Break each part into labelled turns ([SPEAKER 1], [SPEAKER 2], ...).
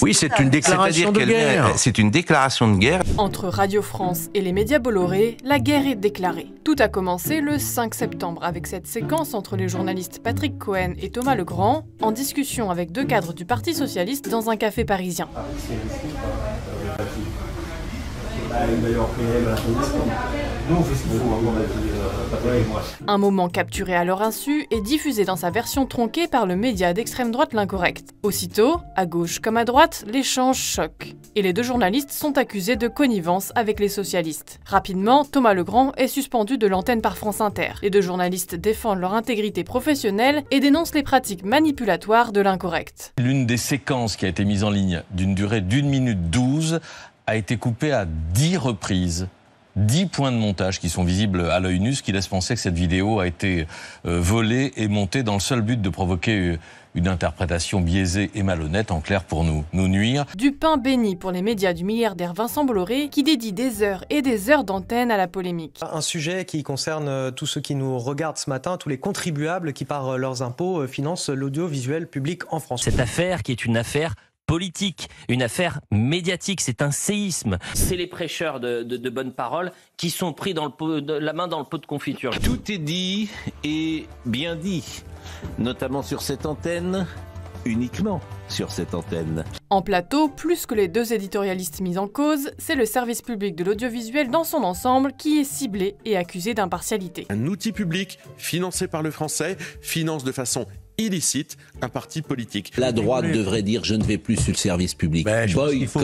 [SPEAKER 1] Oui, c'est une déclaration de guerre.
[SPEAKER 2] C'est une déclaration de guerre.
[SPEAKER 3] Entre Radio France et les médias Bolloré, la guerre est déclarée. Tout a commencé le 5 septembre avec cette séquence entre les journalistes Patrick Cohen et Thomas Legrand en discussion avec deux cadres du Parti socialiste dans un café parisien. Un moment capturé à leur insu et diffusé dans sa version tronquée par le média d'extrême droite L'Incorrect. Aussitôt, à gauche comme à droite, l'échange choque. Et les deux journalistes sont accusés de connivence avec les socialistes. Rapidement, Thomas Legrand est suspendu de l'antenne par France Inter. Les deux journalistes défendent leur intégrité professionnelle et dénoncent les pratiques manipulatoires de L'Incorrect.
[SPEAKER 4] L'une des séquences qui a été mise en ligne d'une durée d'1 minute 12 a été coupée à 10 reprises. 10 points de montage qui sont visibles à l'œil nu, ce qui laisse penser que cette vidéo a été volée et montée dans le seul but de provoquer une interprétation biaisée et malhonnête, en clair pour nous nuire.
[SPEAKER 3] Du pain béni pour les médias du milliardaire Vincent Bolloré qui dédie des heures et des heures d'antenne à la polémique.
[SPEAKER 5] Un sujet qui concerne tous ceux qui nous regardent ce matin, tous les contribuables qui par leurs impôts financent l'audiovisuel public en France.
[SPEAKER 6] Cette affaire qui est une affaire politique, une affaire médiatique, c'est un séisme. C'est les prêcheurs de bonne parole qui sont pris la main dans le pot de confiture.
[SPEAKER 7] Tout est dit et bien dit, notamment sur cette antenne, uniquement sur cette antenne.
[SPEAKER 3] En plateau, plus que les deux éditorialistes mis en cause, c'est le service public de l'audiovisuel dans son ensemble qui est ciblé et accusé d'impartialité.
[SPEAKER 8] Un outil public financé par le français finance de façon illicite un parti politique.
[SPEAKER 7] La droite devrait dire je ne vais plus sur le service public.
[SPEAKER 1] Il faut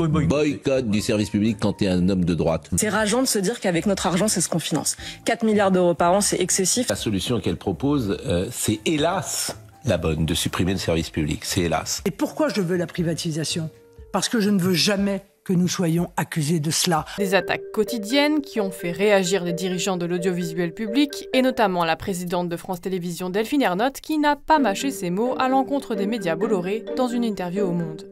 [SPEAKER 1] boycotter.
[SPEAKER 7] Boycott du service public quand tu es un homme de droite.
[SPEAKER 9] C'est rageant de se dire qu'avec notre argent, c'est ce qu'on finance. 4 milliards d'euros par an, c'est excessif.
[SPEAKER 7] La solution qu'elle propose, c'est hélas la bonne, de supprimer le service public. C'est hélas.
[SPEAKER 10] Et pourquoi je veux la privatisation? Parce que je ne veux jamais que nous soyons accusés de cela.
[SPEAKER 3] Des attaques quotidiennes qui ont fait réagir les dirigeants de l'audiovisuel public, et notamment la présidente de France Télévisions Delphine Ernotte, qui n'a pas mâché ses mots à l'encontre des médias Bolloré dans une interview au Monde.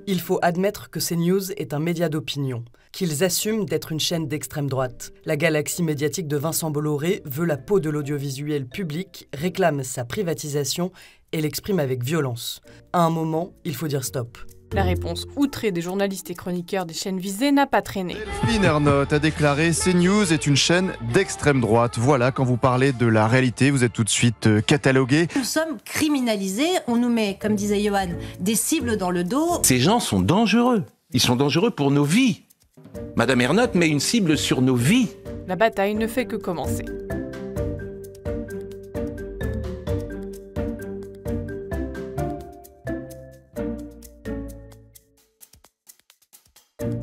[SPEAKER 11] Il faut admettre que CNews est un média d'opinion, qu'ils assument d'être une chaîne d'extrême droite. La galaxie médiatique de Vincent Bolloré veut la peau de l'audiovisuel public, réclame sa privatisation et l'exprime avec violence. À un moment, il faut dire stop.
[SPEAKER 3] La réponse outrée des journalistes et chroniqueurs des chaînes visées n'a pas traîné.
[SPEAKER 12] Delphine Ernotte a déclaré « CNews est une chaîne d'extrême droite ». Voilà, quand vous parlez de la réalité, vous êtes tout de suite catalogué.
[SPEAKER 13] Nous sommes criminalisés, on nous met, comme disait Johan, des cibles dans le dos.
[SPEAKER 2] Ces gens sont dangereux. Ils sont dangereux pour nos vies. Madame Ernotte met une cible sur nos vies.
[SPEAKER 3] La bataille ne fait que commencer.